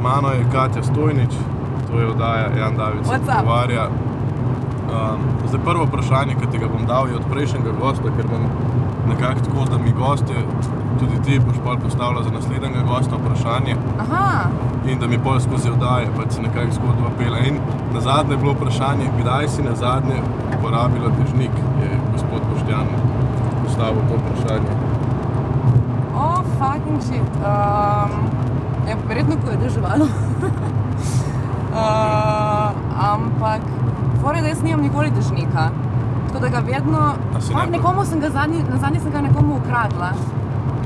mano je Katja Stojnič, to je oddaja Jan David se pogovarja. Zdaj prvo vprašanje, ki ti ga bom dal, je od prejšnjega gosta, ker bom nekako tako, da mi gostje, tudi ti boš pol postavila za naslednjega gosta vprašanje. Aha. In da mi pol skozi oddaje, pa si nekako zgodba pela. In nazadnje je bilo vprašanje, kdaj si nazadnje uporabila dežnik, je gospod Boštjan postavil to vprašanje. Oh, fucking shit. Ja, verjetno, ko je deževalo. Ampak fora je, da jaz nimam nikoli dežnika. Tako da ga vedno... Nekomu sem ga nazadnje sem ga nekomu ukradla.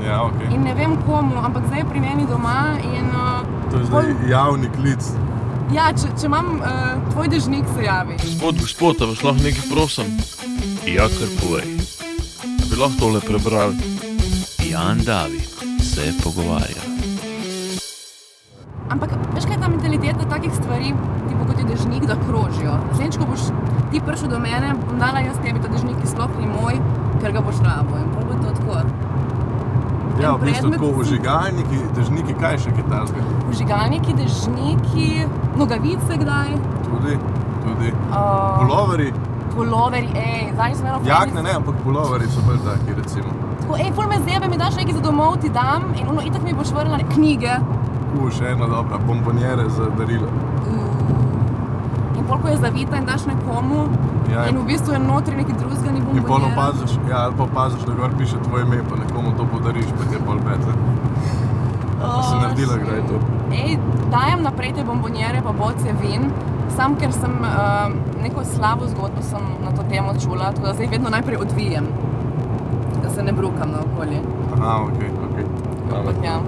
Ja, okej. In ne vem komu, ampak zdaj je pri meni doma in... To je zdaj javni klic. Ja, če imam tvoj dežnik, se javi. Gospod, a vas lahko nekaj prosim? Ja, kar povej. A bi lahko tole prebrali? Jan David se pogovarja. Ampak, veš kaj je ta mentaliteta takih stvari, tipo kot je dežnik, da krožijo. Zdaj, ko boš ti prišel do mene, bom dala jaz tebi ta dežnik, ki sploh ni moj, ker ga boš rabo. In prav bo to tako. Ja, v bistvu tako vžigalniki, dežniki, kaj še kaj takega? Vžigalniki, dežniki, nogavice kdaj. Tudi. Puloveri. Puloveri, zdaj sem eno... Jakne ne, ampak puloveri so bolj taki, recimo. Tako, ful me zebe, mi daš nekaj za domov, ti dam in itak mi boš vrla knjige. Še ena dobra, bombonjere za darilo. In pol, ko je zavita in daš nekomu, in v bistvu je notri neki drugega, ni bombonjere. In pol opaziš, ali pa opaziš, da gor piše tvoje ime, pa nekomu to podariš, pa ti je pol bete. Pa si naredila kdaj to? Dajem naprej te bombonjere, pa boce vin, sam ker sem neko slabo zgodbo sem na to temo čula, tako da zdaj vedno najprej odvijem, da se ne brukam naokoli. Aha, okej. Ampak ja.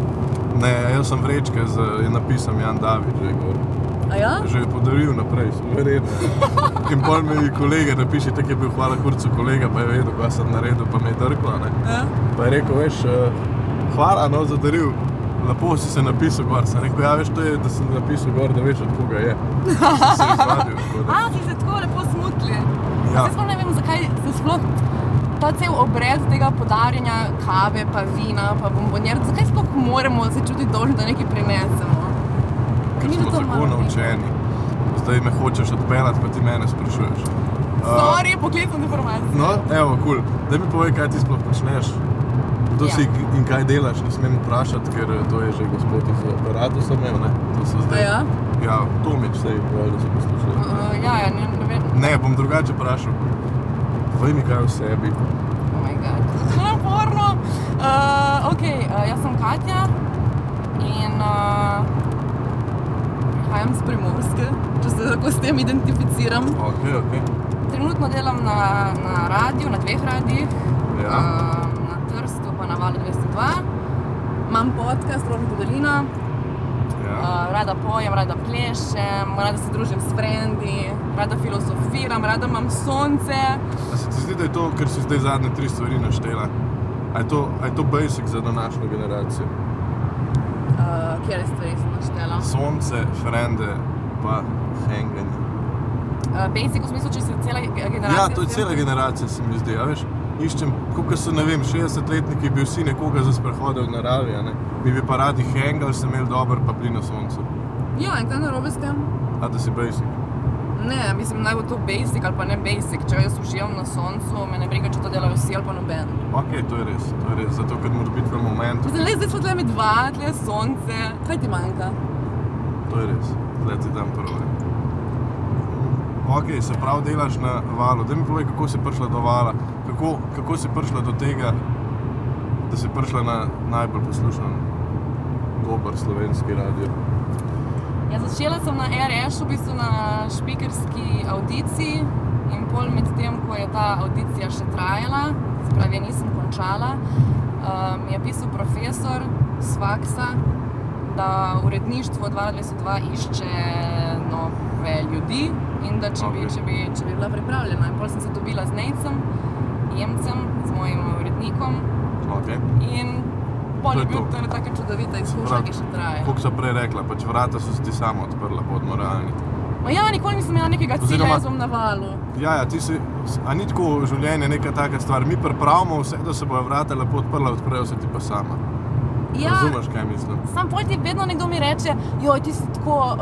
Ne, jaz sem vrečke, je napisam Jan David že gor. A ja? Že je podaril naprej, sem verjetno. In pol mi kolega napiše, tak je bil hvala kurcu kolega, pa je vedel, kaj sem naredil, pa me je drkla, ne. Ja? Pa je rekel, veš, hvala, za daril. Lepo si se napisal gor. Sem rekel, ja, veš, to je, da sem napisal gor, da veš, od koga je. Sem se izvadil. Si se tako lepo smutli. Ja. Zdaj sploh ne vem, zakaj se sploh ta cel obred tega podarjanja kave, pa vina, pa bombonjer, zakaj sploh moramo se čutiti dolžni, da nekaj prinesemo? Ker smo tako naučeni. Zdaj me hočeš odpeljati, pa ti mene sprašuješ. Sorry, poklicam informacijo. No, evo, cool. Daj mi povej, kaj ti sploh počneš. Kdo si in kaj delaš, ne smem vprašati, ker to je že gospod iz aparatu sem imel, ne? To so zdaj... Ja? Ja, Tomič se je povedal, da se poslušal. Ja, ne vem. Ne, bom drugače vprašal. Povej mi kaj o sebi. Oh my god, to je naporno. Jaz sem Katja in prihajam z Primorske, če se lahko s tem identificiram. Okej. Trenutno delam na radiju, na 2 radijih, Ja. na Trstu pa na Valu 202. Imam podcast Rožna Podolina, rada pojem, rada plešem, rada se družim s frendi, rada filozofiram, rada imam sonce. A se ti zdi, da je to, ker si zdaj zadnje 3 stvari naštela? A je to basic za današnjo generacijo? Kjer stvari sem naštela? Sonce, frende, pa hanganje. Basic v smislu, če se cela generacija... Ja, to je cela generacija, se mi zdi, a veš? Iščem, kako se ne vem, 60-letniki bi vsi nekoga za sprehode v naravi, a ne? Mi bi pa radi hangali, se imeli dober, pa bili na soncu. Ja, in kaj narobe s tem? A da si basic? Ne, mislim, naj bo to basic ali pa ne basic. Če jaz uživam na soncu, me ne briga, če to delajo vsi ali pa noben. Okej, to je res, zato ker moraš biti v momentu. Zdaj smo tle mi 2, tle je sonce. Kaj ti manjka? To je res, tle ti dam prvo. Okej, se prav delaš na Valu. Daj mi povej, kako si prišla do Vala. Kako si prišla do tega, da si prišla na najbolj poslušan dober slovenski radio? Ja, začela sem na RS, v bistvu na špikerski audiciji in pol med tem, ko je ta audicija še trajala, se pravi, ja nisem končala, mi je pisal profesor s faksa, da uredništvo 222 išče nove ljudi in da če bi bila pripravljena. In pol sem se dobila z Nejcem, Jemcem, z mojim urednikom. In pol je bil to taka čudovita izkušnja, ki še traja. Kako so prej rekla, pač vrata so se ti sama odprla pod moralni. Ja, nikoli nisem imela nekega cilja, jaz bom na Valu. Ja, a ni tako v življenju neka taka stvar. Mi pripravimo vse, da se bojo vrata lepo odprla, odprejo se ti pa sama. Ja, razumeš, kaj mislim? sam pol ti vedno nekdo mi reče, joj, ti si tako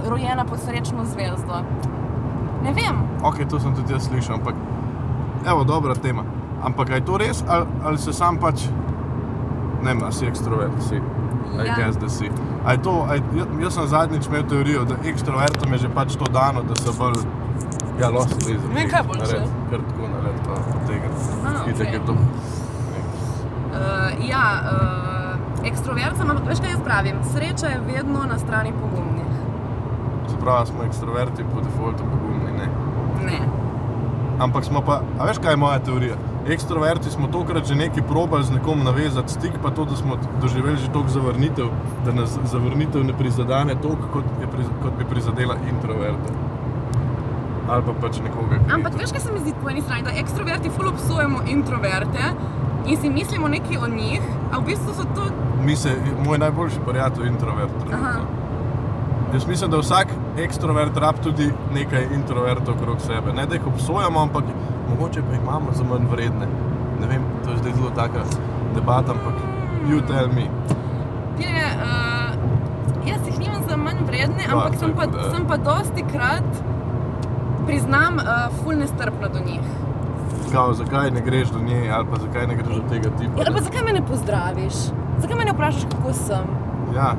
rojena pod srečno zvezdo. Ne vem. Ok, to sem tudi jaz slišal, ampak evo, dobra tema. Ampak je to res, ali se sam pač, ne vem, ali si ekstrovert, si? I guess, da si. Jaz sem zadnjič imel teorijo, da ekstrovertom je že pač to dano, da se bolj, ja, lahko se lezi. Ne, kaj boljše? Kar tako naredi, pa tega. Okej. Je to. Ekstrovert sem, ampak veš, kaj jaz pravim? Sreča je vedno na strani pogumnih. Se pravi, smo ekstroverti po defaultu pogumni, ne? Ne. Ampak smo pa, a veš, kaj je moja teorija? Ekstroverti smo tokrat že nekaj probali z nekom navezati stik, pa to, da smo doživeli že toliko zavrnitev, da nas zavrnitev ne prizadane toliko, kot bi prizadela introverta. Ali pa pač nekoga, ki... Ampak veš, kaj se mi zdi po eni strani, da ekstroverti ful obsojamo introverte in si mislimo nekaj o njih, a v bistvu so to... Moj najboljši prijatelj je introvert trenutno. Jaz mislim, da vsak ekstrovert rab tudi nekaj introvertov okrog sebe. Ne, da jih obsojamo, ampak mogoče pa jih imamo za manj vredne. Ne vem, to je zdaj zelo taka debata, ampak you tell me. Jaz jih nimam za manj vredne, ampak sem pa dosti krat priznam ful nestrpna do njih. Kao, zakaj ne greš do nje, ali pa zakaj ne greš do tega tipa? Ali pa zakaj me ne pozdraviš? Zakaj me ne vprašaš, kako sem? Ja.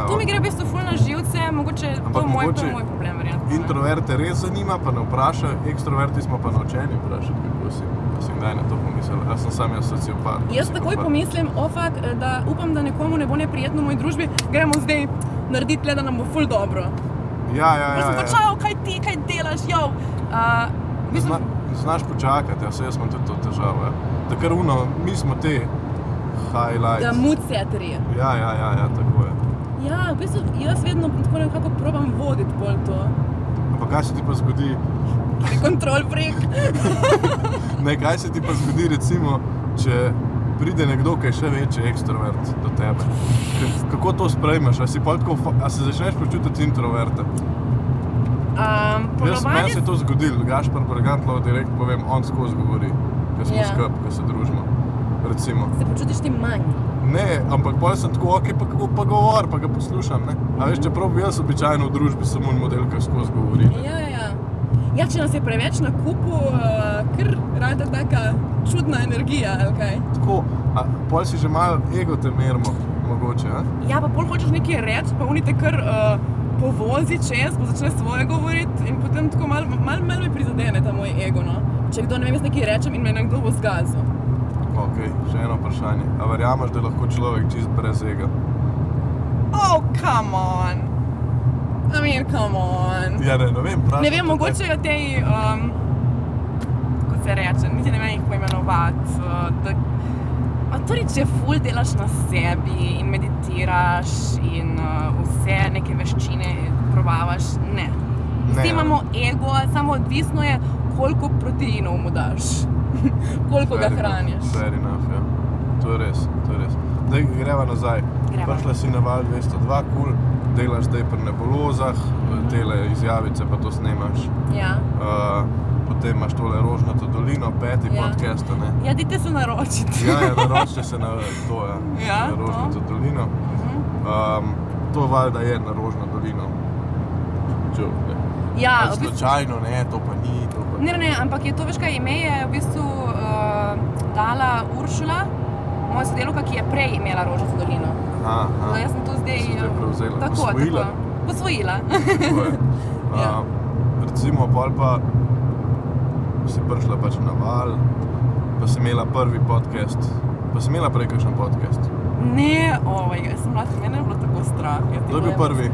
To mi gre v bistvu ful na živce, mogoče to je moj problem, verjetno. Introverte res zanima, pa ne vpraša, ekstroverti smo pa naučeni vprašati, kako si. Pa si kdaj na to pomislil, a sem sam jaz sociopat. Jaz takoj pomislim, da upam, da nekomu ne bo neprijetno v moji družbi, gremo zdaj narediti tle, da nam bo ful dobro. Ja. Pa sem pa čau, kaj ti, kaj delaš, jo. Znaš počakati, jaz imam tudi to težavo, da kar mi smo te highlights. Da mood setterji. Ja, tako je. Ja, v bistvu jaz vedno tako nekako probam voditi bolj to. Ampak kaj se ti pa zgodi? Control freak. Ne, kaj se ti pa zgodi recimo, če pride nekdo, ki je še večji ekstrovert do tebe? Kako to sprejmeš? A se začneš počutiti introverta? Meni se je to zgodilo. Gašper Bergant lahko direkt povem, on skozi govori, ko smo skupaj, ko se družimo. Recimo. Se počutiš ti manj? Ne, ampak potem sem tako, ok, pa govor, pa ga poslušam, ne? A veš, čeprav bi jaz običajno v družbi samo model, ki skozi govori. Ja, če nas je preveč na kupu, kar rada taka čudna energija, ali kaj? Tako, a potem si že malo ego te merimo, mogoče, a? Ja, pa pol hočeš nekaj reči, pa oni te kar povozi čez, pa začne svoje govoriti in potem tako malo me prizadene ta moj ego, no? Če kdo ne vem, jaz nekaj rečem in me nekdo bo zgazil. Ok, še eno vprašanje. A verjameš, da je lahko človek čist brez ega? Oh, come on! I mean, come on! Ja, ne vem, vprašam. Ne vem, mogoče je tej, kako se reče, niti ne vem jih poimenovati, torej, če ful delaš na sebi in meditiraš in vse neke veščine probavaš, ne. Vsi imamo ego, samo odvisno je, koliko proteinov mu daš, koliko ga hraniš. Fair enough, ja. To je res. Zdaj greva nazaj. Prišla si na Val 202, cool, delaš zdaj pri nebulozah, tele izjavice pa to snemaš. Ja. Potem imaš tole Rožnato dolino, 5. podcast, ne? Ja, dajte se naročiti. Ja, naročite se na to, Ja, na Rožnato dolino. To valjda je na Rožno dolino. Joke, ne? Ja, slučajno, ne, to pa ni, Ne, ampak je to, veš kaj, ime je v bistvu dala Uršula, moja sodelavka, ki je prej imela Rožnato dolino. Aha. Jaz sem to zdaj prevzela. Posvojila. Tako je. Recimo, pol pa si prišla pač na Val, pa si imela prvi podcast, pa si imela prej kakšen podcast. Ne, jaz sem mlad, mene je bilo tako strah. To je bil prvi?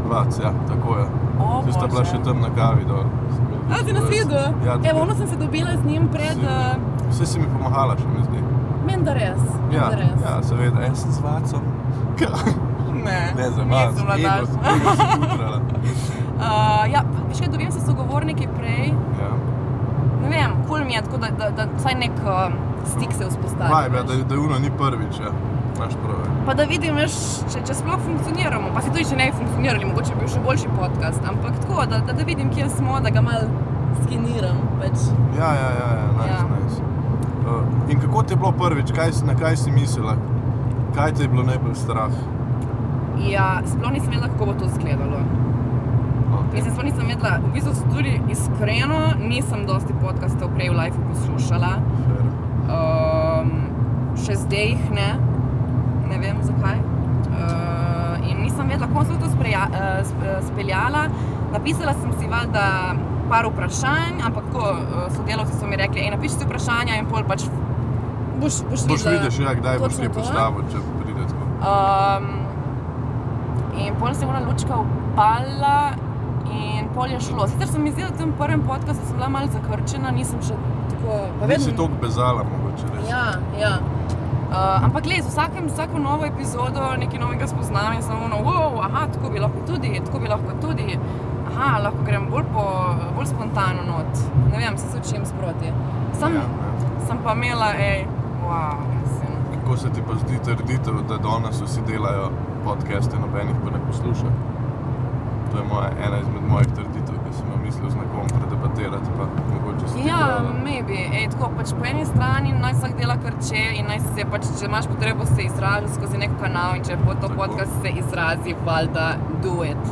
Vac, ja, tako je. Ti sta bila še tam na kavi dol. A, si nas videl? Ja, evo, ono sem se dobila z njim pred... Vse si mi pomahala še, mi zdi. Menda res. Ja, seveda, sem z Vacom. Ne, za Vac, ego si utrala. Ja, veš kaj, dobim se sogovorniki prej. Ja. Ne vem, cool mi je tako, da vsaj nek stik se vzpostavi. Da Uno ni prvič, ja. Naš prvi. Pa da vidim, veš, če sploh funkcioniramo, pa si tudi če ne bi funkcionirali, mogoče bi bil še boljši podcast, ampak tako, da vidim, kje smo, da ga malo skeniram, pač. Ja, nice. In kako ti je bilo prvič, na kaj si mislila? Kaj te je bilo najbolj strah? Ja, sploh nisem vedela, kako bo to izgledalo. Mislim, sploh nisem vedela, v bistvu tudi iskreno nisem dosti podcastov prej v live poslušala. Še zdaj jih ne vem zakaj. In nisem vedela, kako sem to speljala. Napisala sem si valjda par vprašanj, ampak sodelavci so mi rekli, napiši si vprašanja in pol pač boš vidiš, kdaj boš ti postavil, če pride tako. In pol se je ona lučka upala in pol je šlo. Sicer sem mi zdela v tem prvem podcastu, sem bila malo zakrčena, nisem še tako... Nisi toliko bezala, mogoče res. Ja. Ampak glej, z vsako novo epizodo nekaj novega spoznam in sem tako bi lahko tudi. Lahko grem bolj spontano not. Ne vem, se učim sproti. Sem pa imela, mislim. Kako se ti pa zdi trditev, da danes vsi delajo podcaste, nobenih pa ne posluša? To je ena izmed mojih trditev, ki sem jo mislil z nekom predebatirati, pa mogoče si ti delala. Maybe. Tako, pač po eni strani naj vsak dela kar in naj se pač, če imaš potrebo se izražati skozi nek kanal in če po to podcast se izrazi, valjda do it.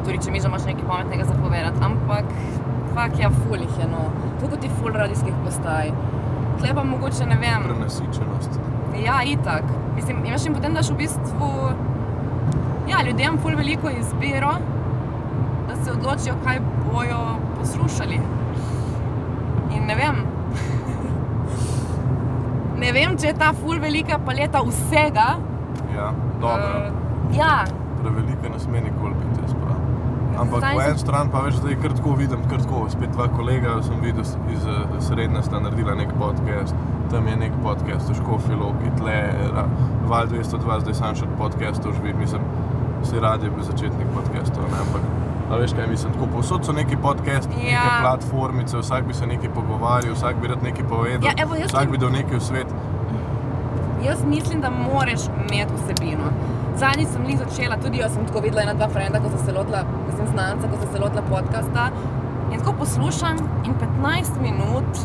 Tudi, če mi že imaš nekaj pametnega zapovedati, ampak ful jih je, to kot je ful radijskih postaj. Tle pa mogoče, ne vem... Prenasičenost. Ja, itak. Mislim, imaš in potem daš v bistvu... ljudem ful veliko izbiro, da se odločijo, kaj bojo poslušali. In ne vem... Ne vem, če je ta ful velika paleta vsega. Ja, dobro. Prevelika ne sme nikoli biti, jaz pravim. Ampak po en stran pa veš, zdaj kar tako vidim, spet dva kolega sem videl iz Srednje sta naredila nek podcast, tam je nek podcast v Škofji Loki, tle, Val 202, zdaj sam še podcastov živi, mislim, vsi radi je bil začetnik podcastov, ampak, a veš kaj mislim, tako povsod so neki podcast, neke platformice, vsak bi se nekaj pogovarjal, vsak bi rad nekaj povedal, vsak bi dal nekaj v svet. Jaz mislim, da moraš imeti vsebino. Zadnjič sem začela, tudi jaz sem tako videla ena dva frenda, znanca, ko sem se lotila podcasta in tako poslušam in 15 minut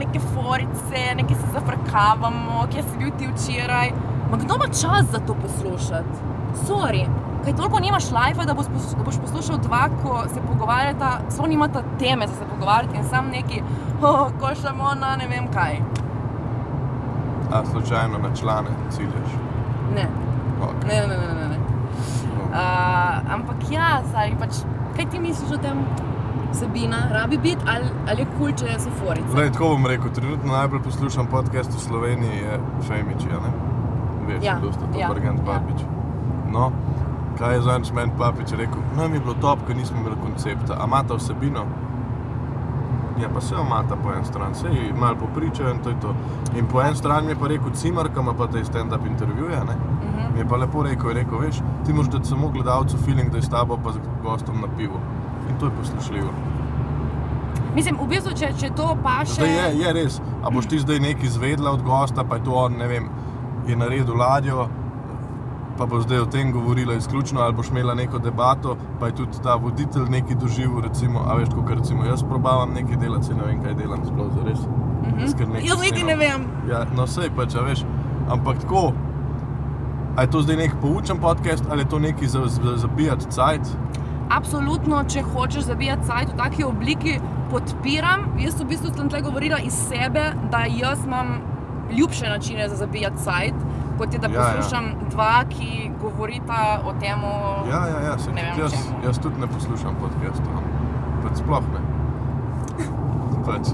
neke forice, neke se zafrkavamo, kje si bil ti včeraj. Kdo ima čas za to poslušati? Sorry, kaj toliko nimaš live, da boš poslušal dva, ko se pogovarjata, sploh nimata teme za se pogovarjati in sam neki, ko šamo na ne vem kaj. A slučajno na člane ciljaš? Ne. Ne. Ampak saj pač, kaj ti misliš o tem vsebina? Rabi biti ali je cool, če so forice? Zdaj, tako bom rekel, trenutno najbolj poslušam podcast v Sloveniji je Femič, ne? Veš, dosta to Bergant Papič. No, kaj je zadnjič meni Papič rekel? Nam je bilo top, ko nismo imeli koncepta. A imata vsebino? Ja, pa se imata po en stran, se ji malo popričajo in to je to. In po en stran mi je pa rekel Cimer, ki ima pa te stand-up intervjuje, ne? Mi je pa lepo rekel, veš, ti moraš dati samo gledalcu feeling, da je s tabo pa z gostom na pivu. In to je poslušljivo. Mislim, v bistvu, če to paše... Zdaj je res, a boš ti zdaj nekaj izvedla od gosta, pa je to on, ne vem, je naredil ladjo, pa bo zdaj o tem govorila izključno, ali boš imela neko debato, pa je tudi ta voditelj nekaj doživel, recimo, a veš, kot recimo, jaz probavam nekaj delati, ne vem, kaj delam sploh zares. Jaz nekaj ne vem. Ja, no sej pač, a veš, ampak tako, a je to zdaj nek poučen podcast, ali je to nekaj za zabijati cajt? Absolutno, če hočeš zabijati cajt v taki obliki, podpiram. Jaz v bistvu sem tle govorila iz sebe, da jaz imam ljubše načine za zabijati cajt, kot je, da poslušam dva, ki govorita o temu, ne vem o čemu. Jaz tudi ne poslušam podcastov, pač sploh ne. Pač,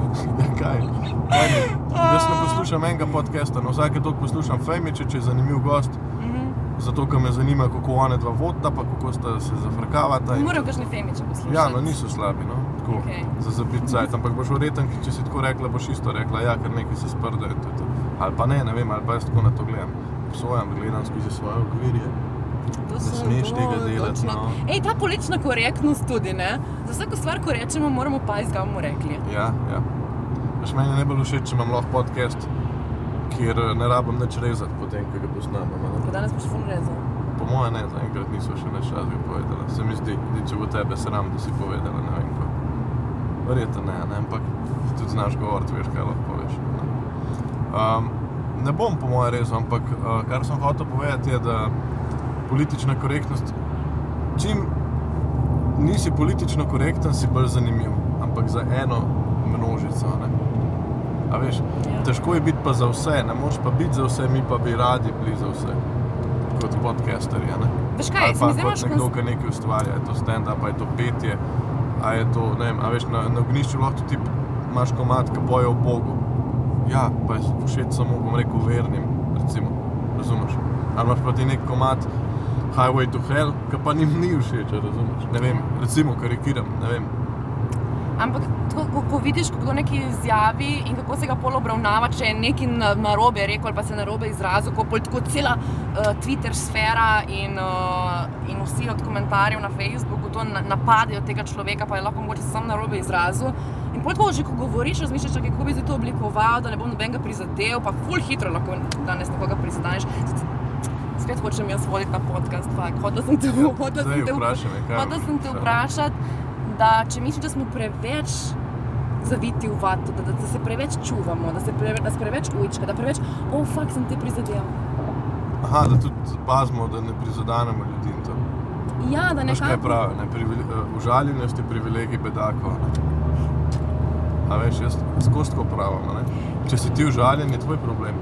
kaj? Jaz ne poslušam enega podcasta, no vsake toliko poslušam Femiče, če je zanimiv gost, zato, ker me zanima, kako one dva vodita, pa kako sta se zafrkavata. Morajo kakšne Femiče poslušati. Ja, no niso slabi, no, tako, za zabiti cajt, ampak boš verjetno, če si tako rekla, boš isto rekla, ker nekaj se sprda in to. Ali pa ne vem, ali pa jaz tako na to gledam. Obsojam, gledam skozi svoje okvirje. Ne smeš tega delati, no. Ta politična korektnost tudi, ne? Za vsako stvar, ko rečemo, moramo paziti, kaj bomo rekli. Ja. Veš, meni je najbolj všeč, če imam lahko podcast, kjer ne rabim nič rezati potem, ko ga posnamem. Pa danes boš ful rezal? Po moje ne, zaenkrat niso še nič razbi povedala. Se mi zdi, če bo tebe sram, da si povedala, ne vem ko. Verjetno ne, ampak tudi znaš govoriti, veš, kaj lahko poveš. ne bom po moje rezal, ampak kar sem hotel povedati je, da politična korektnost, čim nisi politično korekten, si bolj zanimiv, ampak za eno množico, ne. A veš, težko je biti pa za vse, ne moreš pa biti za vse, mi pa bi radi bili za vse, kot podcasterji, ne. Veš kaj, ali pa kot nekdo, ki nekaj ustvarja, je to stand-up, a je to petje, a je to, ne vem, a veš, na ognjišču lahko ti imaš komad, ki poje o Bogu. Ja, pa je všeč samo, bom rekel, vernim, recimo, razumeš? Ali imaš pa ti nek komad Highway to Hell, ki pa njim ni všeč, razumeš? Ne vem, recimo, karikiram, ne vem. Ampak ko vidiš, kako nekaj izjavi in kako se ga pol obravnava, če je nekaj narobe rekel ali pa se narobe izrazil, ko pol tako cela Twitter sfera in vsi od komentarjev na Facebooku to napadejo tega človeka, pa je lahko mogoče sam narobe izrazil. In pol tako že, ko govoriš, razmišljaš, kako bi zdaj to oblikoval, da ne bom nobenega prizadel, pa ful hitro lahko danes nekoga prizadaneš. Spet hočem jaz voditi ta podcast, hotel sem te vprašati, da če misliš, da smo preveč zaviti v vato, da se preveč čuvamo, da se preveč ujčka, da preveč, fuck, sem te prizadel. Aha, da tudi pazimo, da ne prizadanemo ljudi in to. Ja, da nekako... Veš kaj pravi, užaljenost je privilegij bedakov, ne. A veš, jaz skozi tako pravim, ne. Če si ti užaljen, je tvoj problem.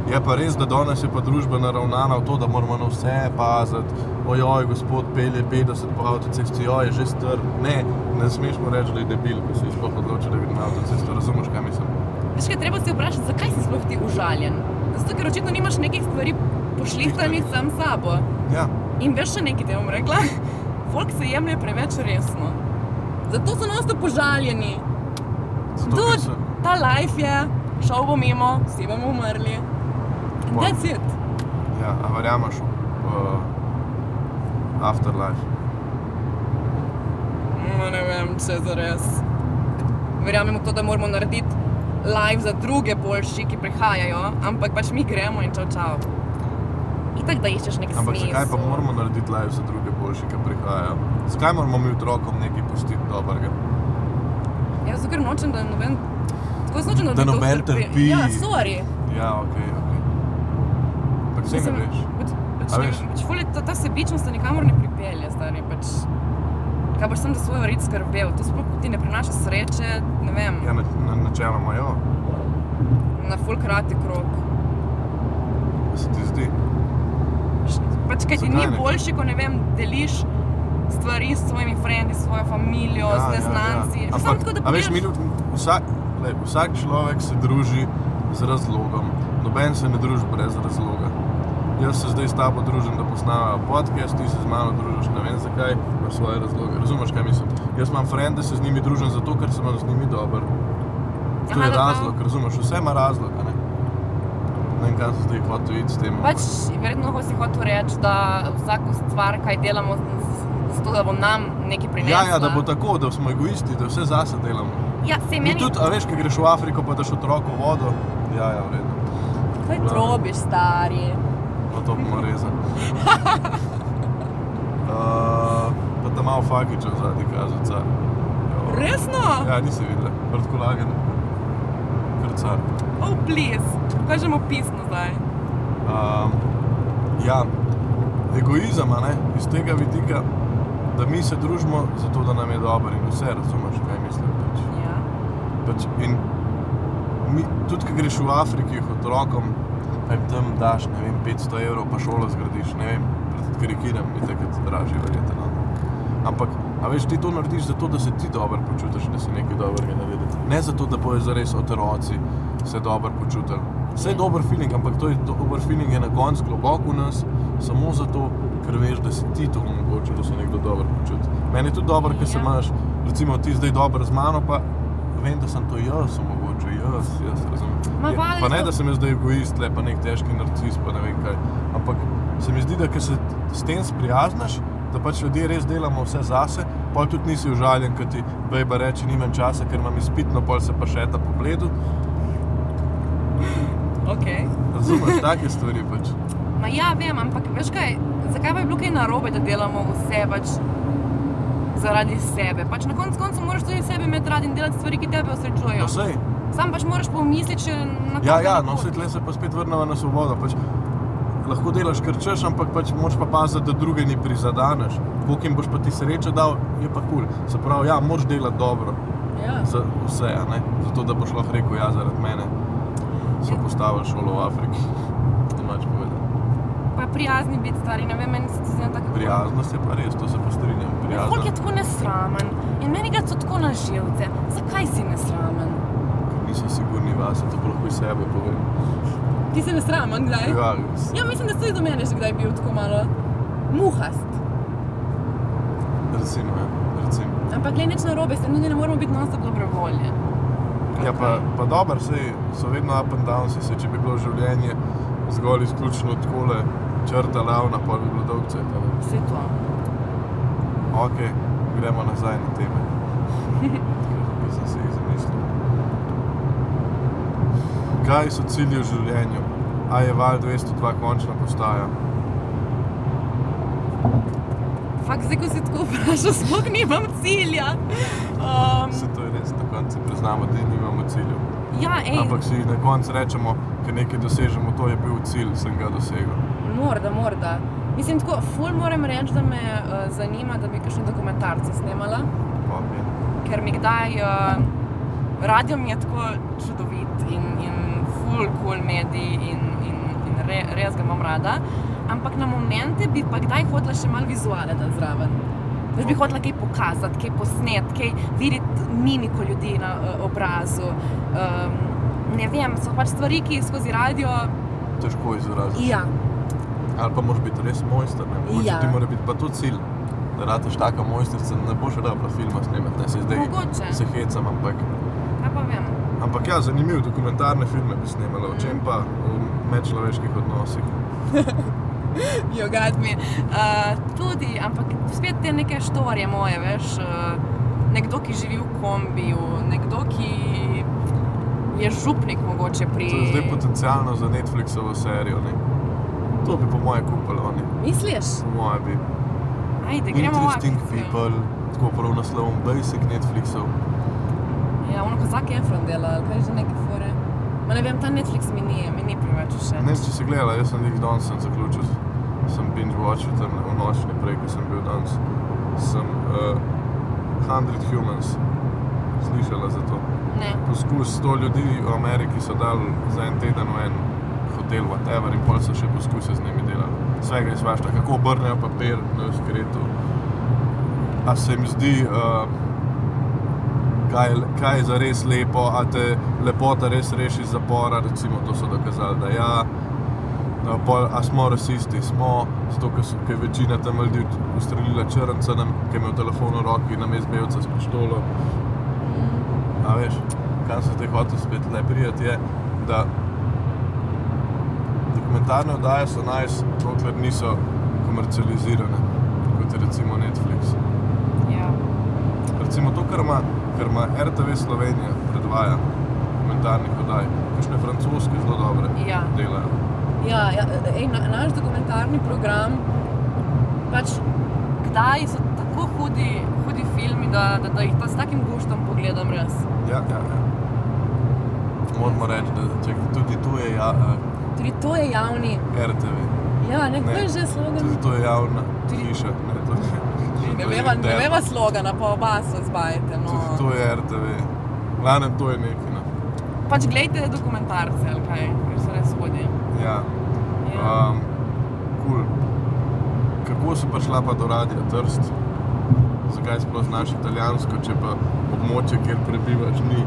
Je pa res, da danes je pa družba naravnana v to, da moramo na vse paziti. Ojoj, gospod pelje 50 po avtocesti, je že star. Ne smeš mu reči, da je debil, ko se sploh odloči, da gre na avtocesto. Razumeš, kaj mislim? Veš kaj, treba se vprašati, zakaj si sploh ti užaljen? Zato, ker očitno nimaš nekih stvari pošlihtanih sam sabo. Ja. In veš še nekaj, te bom rekla, folk se jemlje preveč resno. Zato so non-stop požaljeni. Ta life je, šel bo mimo, vsi bomo umrli. And that's it. Ja, a verjameš v afterlife? Ne vem, če je zares. Verjamem v to, da moramo narediti live za druge boljši, ki prihajajo, ampak pač mi gremo in čau. Itak, da iščeš nek smisel. Ampak zakaj pa moramo narediti live za druge boljši, ki prihajajo? Zakaj moramo mi otrokom nekaj pustiti dobrega? Ja, zato ker nočem, da noben... Da noben trpi. Ja, sorry. Ja, okej. Ampak vse ne veš. Ta sebičnost te nikamor ne pripelje, stari, pač... Kaj boš sem za svojo rit skrbel, to sploh ti ne prinaša sreče, ne vem. Ja, načeloma jo. Na ful kratek rok. Se ti zdi? Pač kaj ti ni boljši, ko ne vem, deliš stvari s svojimi frendi, s svojo familijo, s neznanci. Ampak, a veš, vsak človek se druži z razlogom. Noben se ne druži brez razloga. Jaz se zdaj s tabo družim, da posnavajo podcast, ti se z mano družiš, ne vem zakaj, na svoje razloge. Razumeš, kaj mislim? Jaz imam frende, se z njimi družim zato, ker sem z njimi dober. To je razlog, razumeš? Vse ima razlog, ne? Ne vem, kam se zdaj hotel iti s tem. Pač, verjetno si hotel reči, da vsako stvar, kaj delamo, zato, da bo nam nekaj prinesla. Ja, da bo tako, da smo egoisti, da vse zase delamo. Ja, sej meni... Tudi, a veš, ko greš v Afriko, pa daš otroku vodo, ja, v redu. Kaj trobiš, stari? Pa to bomo rezali. Pa ta malo fakičev zadnji kaže, car. Resno? Ja, nisi videla. Vrtkolagen. Kar car. Oh, please. Pokažemo pisno zdaj. Ja, egoizem, ne, iz tega vidika, da mi se družimo zato, da nam je dobro in vse, razumeš, kaj mislim. In tudi, ko greš v Afriki otrokom, pa jim tam daš, ne vem, 500 evrov, pa šolo zgradiš, ne vem, karikiram, je takrat dražje verjetno. Ampak, a veš, ti to narediš zato, da se ti dobro počutiš, da si nekaj dobrega naredil. Ne zato, da bojo zares otroci se dobro počutili. Vse je dober feeling, ampak dober feeling je na koncu globoko v nas, samo zato, ker veš, da si ti to omogočil, da se nekdo dobro počuti. Meni je tudi dobro, ker se imaš, recimo, ti zdaj dobro z mano, pa vem, da sem to jaz omogočil, jaz razumem. Pa ne, da sem jaz zdaj egoist, pa nek težki narcis, pa ne vem kaj. Ampak se mi zdi, da ker se s tem sprijaznaš, da pač ljudje res delamo vse zase, pol tudi nisi užaljen, ko ti bejba reče, nimam časa, ker imam izpitno, pol se pa šeta po bledu. Okej. Razumeš, take stvari pač. Ma ja, vem, ampak veš kaj, zakaj pa je bilo kaj narobe, da delamo vse pač zaradi sebe. Pač na koncu moraš tudi sebe imeti rad in delati stvari, ki tebe osrečujejo. No sej, Sam pač moraš pomisliti, če na to... Ja, no vse tle se pa spet vrnemo na svobodo. Pač, lahko delaš, kar češ, ampak pač moraš pa paziti, da druge ni prizadaneš. Koliko jim boš pa ti sreče dal, je pa cool. Se pravi, ja, moraš delati dobro. Ja. Za vse, a ne? Zato, da boš lahko rekel, ja, zaradi mene so postavili šolo v Afriki. Domač povedati. Pa prijazni biti stari, ne vem, meni se zdi tako... Prijaznost je pa res, to se pa strinjam. Folk je tako nesramen in meni gre to tako na živce. Zakaj si nesramen? Ker niso sigurni vase, to pa lahko iz sebe povem. Ti si nesramen, kdaj? Ja, mislim, da si do mene že kdaj bil tako malo muhast. Recimo. Ampak glej, nič narobe, se ne moramo biti non-stop dobre volje. Ja, pa dober, sej so vedno up and downs, če bi bilo življenje zgolj izključno takole črta ravna, pa bi bilo dolgce. Vse to. Ok, gremo nazaj na teme. Ki sem se jih zamislil. Kaj so cilji v življenju? A je Val 202 končna postaja? Fakt, zdaj, ko si tako vprašal, sploh nimam cilja. Se to je res, na koncu priznamo, da nimamo ciljev. Ja, ampak si na koncu rečemo, ker nekaj dosežemo, to je bil cilj, sem ga dosegel. Morda. Mislim, tako, ful moram reči, da me zanima, da bi kakšne dokumentarce snemala. Okay. Ker mi kdaj, radio mi je tako čudovit in ful cool medij in res ga imam rada. Ampak na momente bi pa kdaj hodila še malo vizuale da zraven. Veš, bi hodila kaj pokazati, kaj posnet, kaj videti mimiko ljudi na obrazu. Ne vem, so pač stvari, ki skozi radio... Težko izraziti. Ja. Ali pa moraš biti res mojster, ne? Mogoče ti mora biti pa to cilj. Da rateš taka mojsterca, ne boš rabila filma snemati, ne? Se zdaj mogoče. Se hecam, ampak... Kaj pa vem. Ampak ja, zanimiv, dokumentarne filme bi snemala. O čem pa? O medčloveških odnosih. You got me. Tudi, ampak spet te neke štorije moje, veš, nekdo, ki živi v kombiju, nekdo, ki je župnik mogoče pri... To je zdaj potencialno za Netflixovo serijo, ne? To bi po moje kupili oni. Misliš? Po moje bi. Ajde, gremo v akcijo. Interesting people, tako prav naslovom Basic Netflixov. Ja, ono ko Zac Efron dela, ali kaj že neke fore. Ma ne vem, ta Netflix mi ni preveč všeč. Ne, če si gledala, jaz sem jih danes zaključil. Sem binge-watchil tam v nočni prej, ko sem bil danes. Sem 100 Humans slišala za to. Ne. Poskus 100 ljudi v Ameriki so dali za en teden v en hotel, whatever, in pol so še poskuse z njimi delali. Svega je svašta, kako obrnejo papir na skretu. A se mi zdi, kaj je zares lepo, a te lepota res reši iz zapora, recimo, to so dokazali, da ja. A smo rasisti? Smo, zato ker je večina tam ljudi ustrelila črnca, ki je imel telefon v roki namesto belca s pištolo. A veš, kam se te hotel spet le prijeti je, da dokumentarne oddaje so nice, dokler niso komercializirane, kot je recimo Netflix. Ja. Recimo to, kar ima RTV Slovenija predvaja dokumentarnih oddaj, kakšne francoske zelo dobre delajo. Ja, naš dokumentarni program, pač kdaj so tako hudi filmi, da jih s takim guštom pogledam res. Ja. Moramo reči, da tudi to je javni. RTV. Ja, nekdo je že slogan. Tudi to je javna hiša. Ne veva slogana, pa oba se zbajte. Tudi to je RTV. Glavnem, to je nekaj. Pač glejte dokumentarce, ali kaj, ker se res hodi. Ja. Cool. Kako si prišla pa do Radia Trst? Zakaj sploh znaš italijansko, če pa območje, kjer prebivaš, ni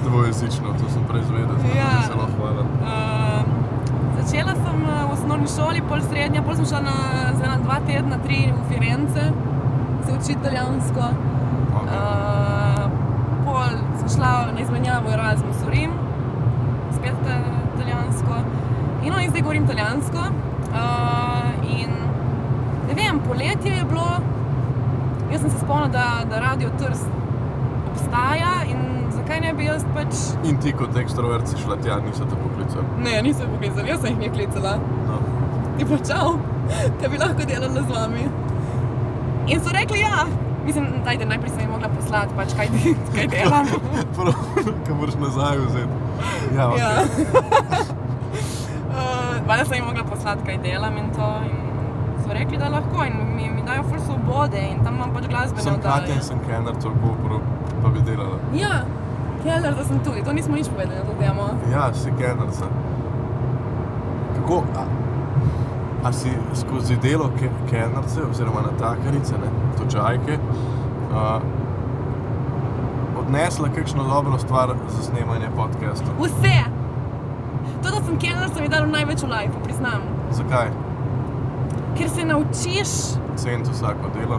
dvojezično? To sem prej izvedel, da bi zelo hvala. Začela sem v osnovni šoli, pol srednja, pol sem šla za 2 tedna, 3 v Firence se učiti italijansko. Pol sem šla na izmenjavo Erasmus v Rim, spet italijansko. In zdaj govorim italijansko. In ne vem, poletje je bilo, jaz sem se spomnila, da Radio Trst obstaja in zakaj ne bi jaz pač... In ti kot ekstrovert si šla tja, niso te poklicali? Ne, niso poklicali, jaz sem jih nekaj klicala. No. In pa čau, kaj bi lahko delala z vami. In so rekli ja, Mislim, najprej sem ji mogla poslati, pač kaj delam. Ko moraš nazaj vzeti. Ja, ok. Valjda sem ji mogla poslati, kaj delam in to. In so rekli, da lahko in mi dajo ful svobode in tam imam pač glasbeno Sem Katja in sem Kennerca v Kopru, pa bi delala. Ja, Kennerca sem tudi, to nismo nič povedali, to temo. Ja, si Kennerca. Kako, a si skozi delo Kennerce, oziroma natakarice, točajke, odnesla kakšno dobro stvar za snemanje podcastov? Vse! To, da sem Kennerca, mi dalo največ v lifeu, priznam. Zakaj? Ker se naučiš... Ceniti vsako delo?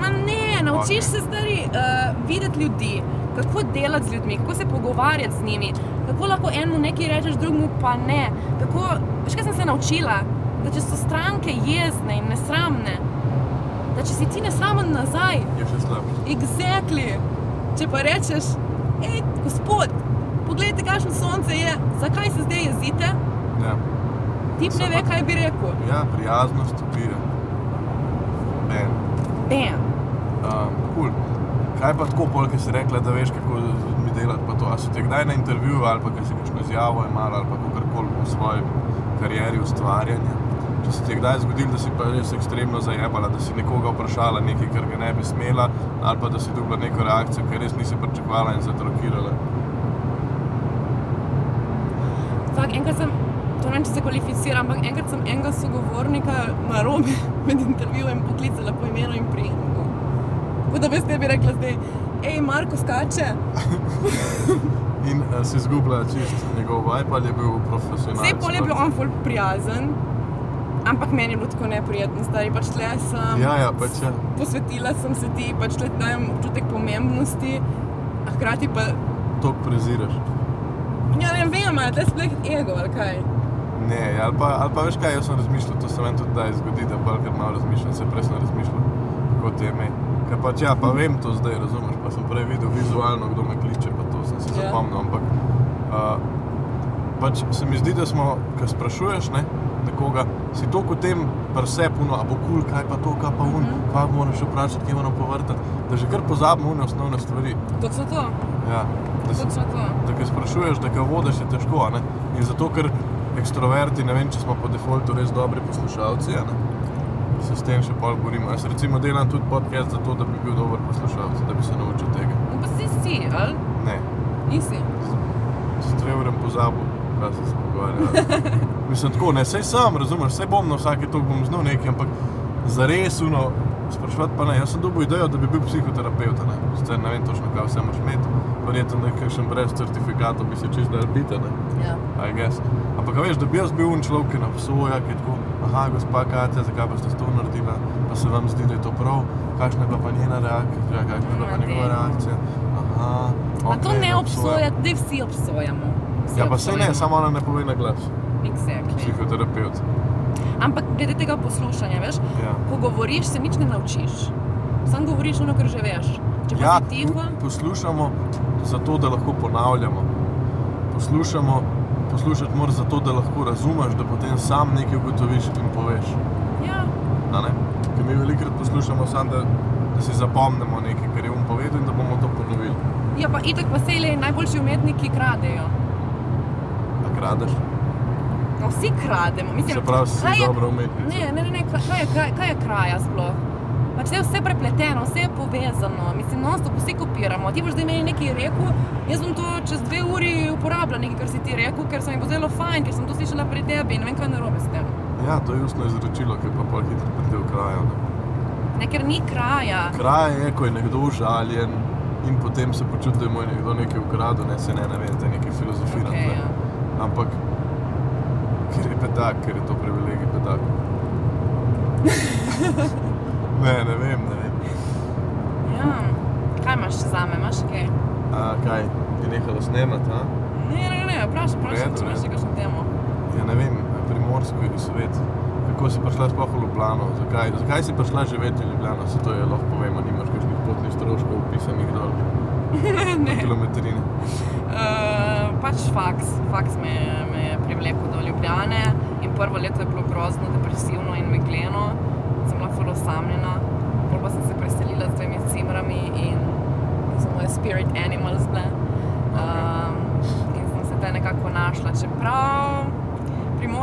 Ma ne, naučiš se videti ljudi, kako delati z ljudmi, kako se pogovarjati z njimi, kako lahko enemu nekaj rečeš, drugemu pa ne. Veš, kaj sem se naučila? Da če so stranke jezne in nesramne, da če si ti nesramen nazaj... Je še slabše. Exactly! Če pa rečeš, gospod, pogledajte, kakšno sonce je, zakaj se zdaj jezite? Ja. Tip ne ve, kaj bi rekel. Ja, prijaznost ubije. Bam. Cool. Kaj pa tako pol, ki si rekla, da veš, kako mi delati pa to? A si te kdaj na intervjuju ali pa kaj si kakšno izjavo imala ali pa kakorkoli v svoji karieri ustvarjanja? Če se ti je kdaj zgodilo, da si pa res ekstremno zajebala, da si nekoga vprašala nekaj, kar ga ne bi smela, ali pa da si dobila neko reakcijo, ki res nisi pričakovala in zatrokirala? Enkrat sem, to ne vem, če se kvalificira, ampak enkrat sem enega sogovornika narobe med intervjujem poklicala po imenu in priimku. Tako da veste, bi rekla zdaj, Marko skače. In si izgubila čist njegov vibe ali je bil profesionalc? Vse pol je bil on ful prijazen, ampak meni je bilo tako neprijetno, stari, pač tle sem, posvetila sem se ti, pač tle dajem občutek pomembnosti, a hkrati pa... Toliko preziraš? Ja, ne vem, ali tle sploh ego, ali kaj? Ne, ali pa veš kaj, jaz sem razmišljal, to se meni tudi daj zgodi, da pa kar malo razmišljam, se prej sem razmišljal, kako te ime. Ker pač ja, pa vem to zdaj, razumeš, pa sem prej videl vizualno, kdo me kliče, pa to sem si zapomnil, ampak pač se mi zdi, da smo, ko sprašuješ, nekoga, si toliko o tem presepuno, a bo cool, kaj pa to, kaj pa kaj moraš vprašati, kje moram povrtati, da že kar pozabimo one osnovne stvari. Točno to. Ja. Da ko sprašuješ, da ko vodiš, je težko, in zato, ker ekstroverti, ne vem, če smo po defaultu res dobri poslušalci, se s tem še pol borimo. Jaz recimo delam tudi podcast zato, da bi bil dober poslušalec, da bi se naučil tega. Pa si, ali? Ne. Nisi? S Trevorjem pozabil, kaj se pogovarjal. Mislim tako, ne, sej sam, razumeš, sej bom na vsake toliko bom znal nekaj, ampak zares, sprašovati pa ne. Jaz sem dobil idejo, da bi bil psihoterapevt, Sicer ne vem točno, kaj vse moraš imeti. Verjetno nekakšen brez certifikatov bi se čisto dal biti, Ja. I guess. Ampak veš, da bi jaz bil človek, ki napsoja, ki je tako, aha, gospa Katja, zakaj pa ste to naredila, pa se vam zdi, da je to prav, kakšna je bila pa njena reakcija, kakšna je bila pa njegova reakcija, aha, Pa to ne obsoja, tudi vsi obsojamo. Ja, pa sej ne, samo ona ne pove na glas. Exactly. Psihoterapeut. Ampak glede tega poslušanja, veš, Ja. ko govoriš, se nič ne naučiš. Sam govoriš ono, kar že veš. Če pa Ja, si tiho, poslušamo zato, da lahko ponavljamo. Poslušati moraš zato, da lahko razumeš, da potem sam nekaj ugotoviš in poveš. ja, Ker mi velikokrat poslušamo samo, da si zapomnimo nekaj, kar je povedal in da bomo to ponovili. ja pa itak pa sej najboljši umetniki kradejo. A kradeš? No, vsi krademo. Mislim, Se pravi, si kaj je- dobra umetnica. Ne, kaj je kraja sploh? Pač vse je prepleteno, vse je povezano, mislim, non-stop vsi kopiramo. Ti boš zdaj meni nekaj rekel, jaz bom to čez 2 uri uporabila nekaj, kar si ti rekel, ker se mi bo zdelo fajn, ker sem to slišala pri tebi in ne vem, kaj je narobe s tem. Ja, to je ustno izročilo, ki pa pol hitro pride v krajo. Ne, ker ni kraja. Kraja je, ko je nekdo užaljen in potem se počuti, da je mu nekdo nekaj ukradel, ne vem, da je nekaj filozofiran. Okay, ja. Ampak, ker je pedak, ker je to privilegij pedak. Ne vem. Ja, kaj imaš zame, imaš kaj? Kaj, je nehala snemati, Ne, vprašam, če imaš še kakšno temo. Ja, ne vem, primorsko je svet. Kako si prišla sploh v Ljubljano? Zakaj si prišla živeti v Ljubljano? Se to je, lahko povemo, nimaš kakšnih potnih stroškov upisanih dol. Ne. Kilometrine. Pač faks me je privlekel do Ljubljane in prvo leto je bilo grozno, depresivno in megleno. Sem bila ful osamljena, pol pa sem se preselila z 2 cimra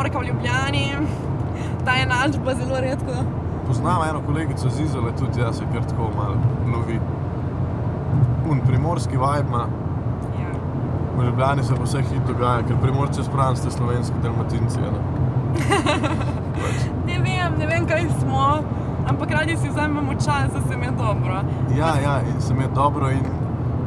primorka v Ljubljani, ta enačba zelo redko. Poznam eno kolegico z Izole, tudi jaz se kar tako malo lovi. Primorski vibe ima. Ja. V Ljubljani se pa vse hit dogaja, ker Primorci spravim ste slovenski dalmatinci, Ne vem kaj smo, ampak radi si vzamemo čas, da se mi je dobro. Ja, in se mi je dobro in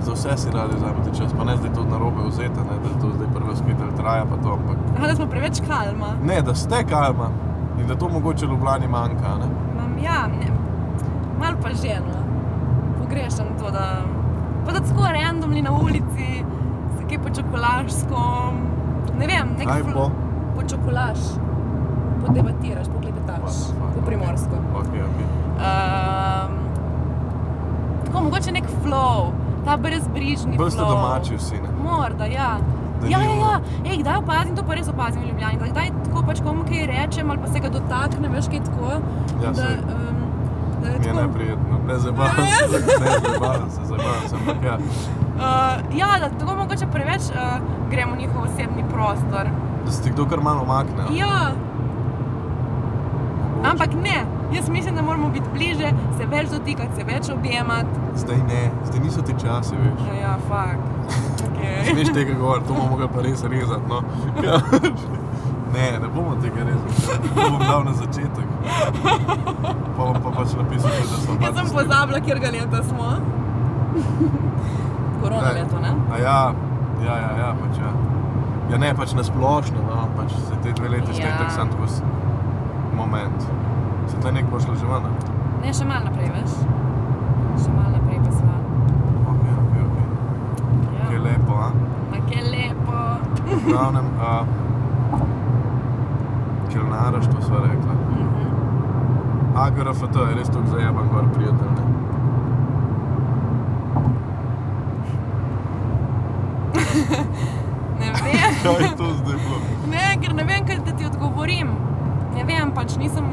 za vse si radi vzamete čas, pa ne zdaj to narobe vzeti, da to zdaj prvo skitel traja pa to, ampak... Aha, da smo preveč kalma. Ne, da ste kalma in da to mogoče Ljubljani manjka, ne? Ja, malo pa ženo. Pogrešam to, da... Pa da tako randomli na ulici, se kaj počokolašsko, ne vem, nek... Kaj po? Počokolaš. Podebatiraš, poklepetaš, po primorsko. Ok. Tako, mogoče nek flow, ta brezbrižni flow. Bolj ste domači vsi, ne? Morda, ja. Ja. Ej, kdaj opazim, to pa res opazim v Ljubljani, da kdaj tako pač komu kaj rečem ali pa se ga dotakne, veš, kaj tako. Ja, sej. Mi je neprijetno, ne zabavam se, ampak ja. Ja, da tako mogoče preveč gremo v njihov osebni prostor. Da se ti kdo kar malo umakne? Ja. Ampak ne, jaz mislim, da moramo biti bliže, se več dotikati, se več objemati. Zdaj ne, zdaj niso ti časi, veš. Ja, fuck. Okay. Smeš tega govoriti, to bomo mogli pa res rezati, no. Ne bomo tega rezati, to bom dal na začetek. Pa bom pa pač napisal, da smo Jaz sem pozabila, kjer ga leta smo. Korona leto, ne? Ja, pač ja. Ja ne, pač nasplošno, no, pač se te 2 leti ste tak sam tako moment. Se tle nek bo šlo že ven? Ne, še malo naprej, veš? Še malo naprej pa sva. Ok. Kaj lepo, a? Kaj lepo. V glavnem, kelnaraštvo sva rekla. AGRFT je res toliko zajeban gor prijatelj, ne? Ne vem. Kaj je to zdaj bilo? Ne, ker ne vem, kaj da ti odgovorim. Ne vem, pač nisem...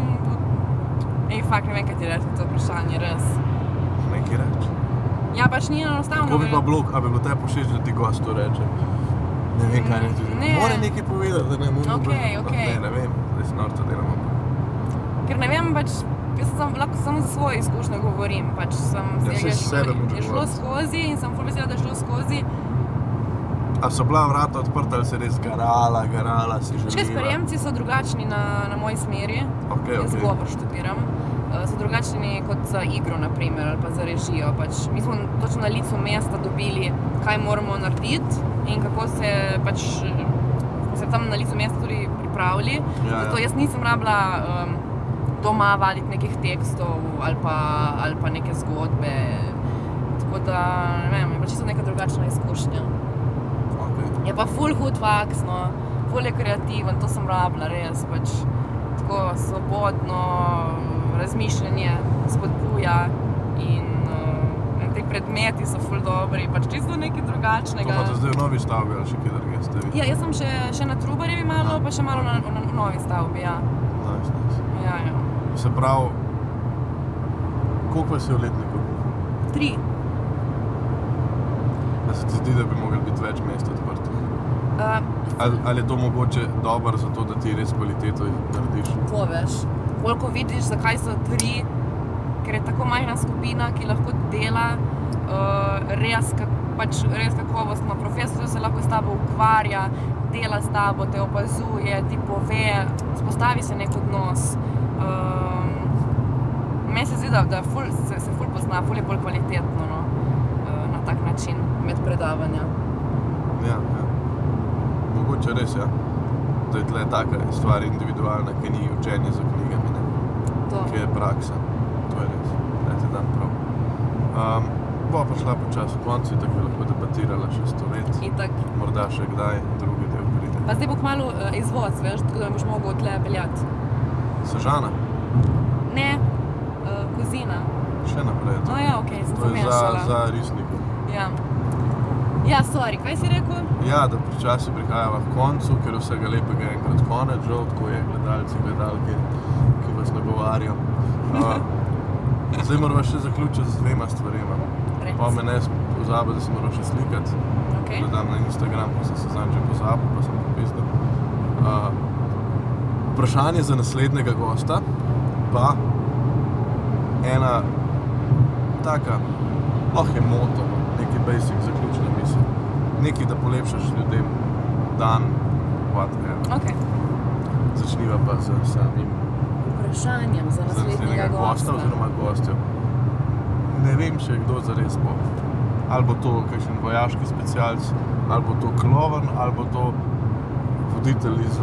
Ej, fakt, ne vem, kaj ti reči to vprašanje, res. Nekaj reči? Ja, pač ni enostavno. Kako bi pa bilo, a bi bilo tebi všeč, da ti gost to reče? Ne vem, kaj reči. Mora nekaj povedati, da ne moramo... Okej. Ne vem, zdaj se norca delamo. Ker ne vem, pač, jaz lahko samo za svoje izkušnje govorim, pač je šlo skozi in sem ful vesela, da je šlo skozi. A so bila vrata odprta ali se res garala, si želiva? Čekaj, sprejemci so drugačni na moji smeri, jaz govor študiram. So drugačni kot za igro, naprimer, ali pa za režijo. Pač, mi smo točno na licu mesta dobili, kaj moramo narediti in kako se pač, smo se tam na licu mesta tudi pripravili. Zato jaz nisem rabila doma vaditi nekih tekstov ali pa neke zgodbe. Tako da, ne vem, je pa čisto neka drugačna izkušnja. Je pa ful hud faks, no, ful je kreativen, to sem rabila, res, pač tako svobodno razmišljanje spodbuja in te predmeti so ful dobri, pač čisto nekaj drugačnega. To imate zdaj v novi stavbi ali še kje drugje ste vi? Ja, jaz sem še na Trubarjevi malo, pa še malo na novi stavbi, ja. Nice. Ja. Se pravi, koliko pa si v letniku? 3. Da se ti zdi, da bi mogli biti več mest odprtih? Ali je to mogoče dobro za to, da ti res kvaliteto narediš? To veš. Koliko vidiš, zakaj so 3, ker je tako majhna skupina, ki lahko dela res kakovostno. Profesor se lahko s tabo ukvarja, dela s tabo, te opazuje, ti pove, spostavi se nek odnos. Meni se zdi, da se ful pozna, ful je bolj kvalitetno, no, na tak način med predavanja. Ja. Mogoče res, ja. Da je tle taka stvar individualna, ki ni učenje za knjigami, ne? Ki je praksa. To je res. Da ti dam prav. Bo pa šla počas v konci, tako bi lahko debatirala še 100 let. Itak. Morda še kdaj drugi del pride. Pa zdaj bo kmalu izvoz, veš, tako da boš mogel tle peljati. Sežana? Ne, Kozina. Še naprej. Ja, okej, sem pomešala. To je za Risniku. Ja, sorry, kaj si rekel? Ja, da počasi prihajava v koncu, ker vsega lepega enkrat konec, žal, tako je gledalci, gledalke, ki vas nagovarjajo. Zdaj moramo še zaključiti z 2 stvarima. Pa me ne pozabi, da se moram še slikati. Da dam na Instagram, pa sem se zanj že pozabil, pa sem popizdal. Vprašanje za naslednjega gosta, pa ena taka, je moto, neki basic zaključna misel. Nekaj, da polepšaš ljudem dan, whatever. Okay. Začniva pa z samim vprašanjem za naslednjega gosta. Oziroma gostjo. Ne vem, če je kdo zares bo. Ali bo to kakšen vojaški specialc, ali bo to klovan, ali bo to voditelj iz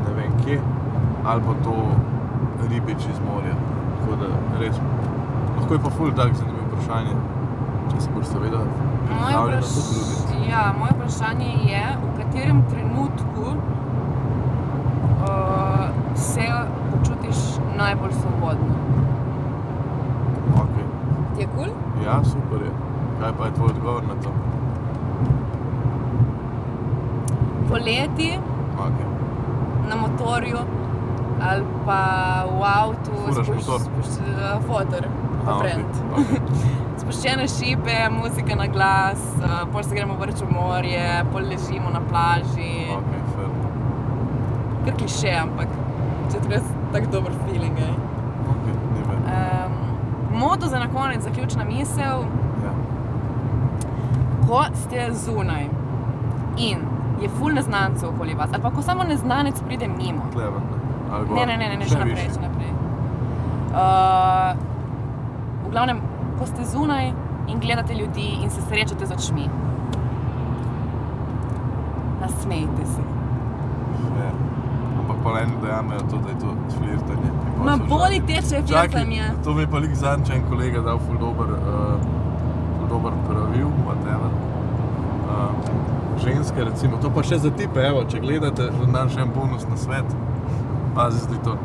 ne vem kje, ali bo to ribič iz morja. Tako da res, lahko je pa ful tak zanimivo vprašanje, če se boš seveda pripravljena to truditi. Ja, moje vprašanje je, v katerem trenutku se počutiš najbolj svobodno? Ok. Ti je cool? Ja, super je. Kaj pa je tvoj odgovor na to? Poleti, Okay. na motorju ali pa v avtu. Furaš motor? Fotor, pa friend. Okay. Spuščene šipe, muzika na glas, pol se gremo vrč v morje, pol ležimo na plaži. Ok, fair. Kar kliše, ampak če ti res tak dober feeling, Ok, ni več. Modo za na konec, zaključna misel. Ja. Ko ste zunaj in je ful neznancev okoli vas, ali pa ko samo neznanec pride mimo. Kleven, ali gor. Ne, še naprej. V glavnem, ko ste zunaj in gledate ljudi in se srečate z očmi, nasmejte se. Ja. Ampak pa eni dojamejo to, da je to flirtanje. Ma boli teče flirtanje. To mi je pa lik zadnjič en kolega dal ful dober pravil, whatever. Ženske recimo, to pa še za tipe, evo, če gledate, dam še en bonus na svet, pazi zdaj to.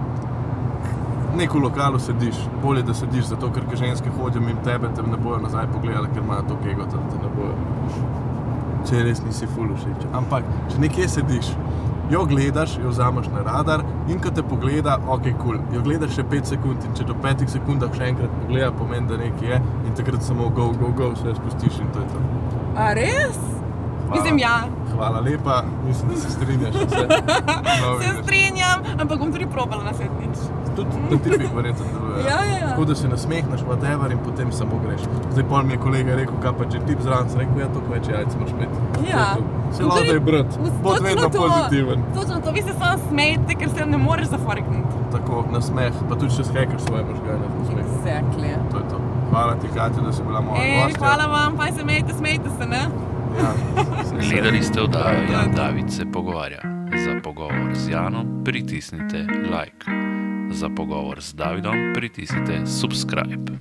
Nek v lokalu sediš, bolje da sediš, zato ker ženske hodijo mimo tebe, te ne bojo nazaj pogledali, ker imajo toliko ego, da te ne bojo. Če res nisi ful všeč. Ampak, če nekje sediš, jo gledaš, jo vzameš na radar in ko te pogleda, ok, cool, jo gledaš še 5 sekund in če do 5 sekundah še enkrat pogleda, pomeni, da nekaj je in takrat samo go, vse spustiš in to je to. A res? Mislim, ja. Hvala lepa, mislim, da se strinjaš vse. Se strinjam, ampak bom tudi probala naslednjič. Tudi na tipih verjetno deluje. Ja. Tako da se nasmehneš, whatever, in potem samo greš. Zdaj pol mi je kolega rekel, kaj pa če tip zraven, sem rekel, ja, to več jajc moraš imeti. Ja. Se lahko je brat, bod vedno pozitiven. Točno to, vi se samo smejete, ker se ne moreš zaforkniti. Tako, nasmeh, pa tudi če shekaš svoje možgane. Exactly. To je to. Hvala ti, Katja, da si bila moja gostja. Hvala vam, pa se smejte se, ne? Ja. Gledali ste oddajo Jan David se pogovarja. Za pogovor z Janom pritisnite like. Za pogovor z Davidom pritisnite subscribe.